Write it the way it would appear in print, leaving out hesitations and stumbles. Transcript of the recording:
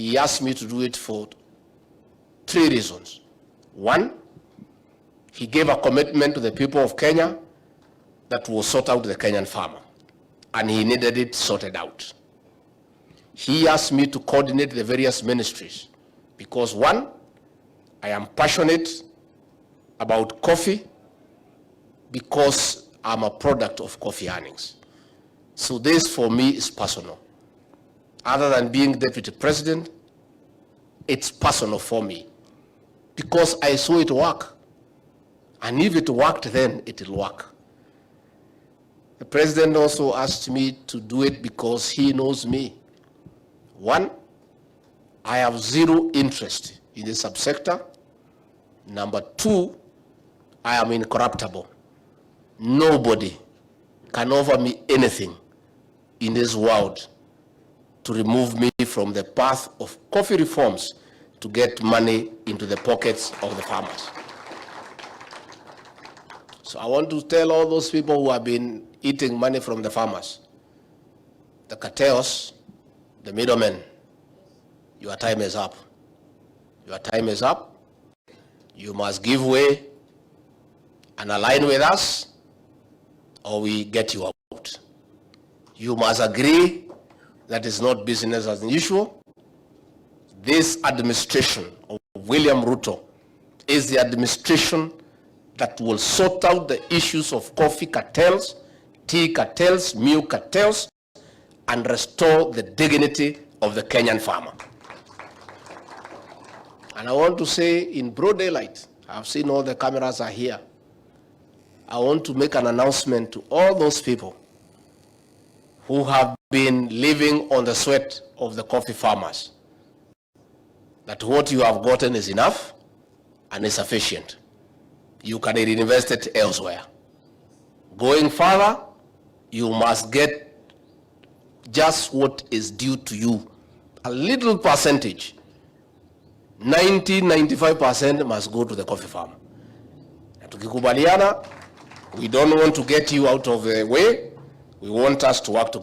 he asked me to do it for 3 reasons. One, he gave a commitment to the people of Kenya that will sort out the Kenyan farmer, and he needed it sorted out. He asked me to coordinate the various ministries because, one, I am passionate about coffee because I'm a product of coffee earnings. So this for me is personal. Other than being deputy president, it's personal for me because I saw it work. And if it worked then, it will work. The president also asked me to do it because he knows me. One, I have zero interest in the subsector. Number two, I am incorruptible. Nobody can offer me anything in this world to remove me from the path of coffee reforms to get money into the pockets of the farmers. So I want to tell all those people who have been eating money from the farmers, the cartels, the middlemen, your time is up. Your time is up. You must give way and align with us, or we get you out. You must agree that it's not business as usual. This administration of William Ruto is the administration that will sort out the issues of coffee cartels, tea cartels, milk cartels, and restore the dignity of the Kenyan farmer. And I want to say in broad daylight, I've seen all the cameras are here. I want to make an announcement to all those people who have been living on the sweat of the coffee farmers that what you have gotten is enough and is sufficient. You can reinvest it elsewhere. Going further, you must get just what is due to you. A little percentage, 95% must go to the coffee farm. Tukikubaliana, we don't want to get you out of the way. We want us to work together.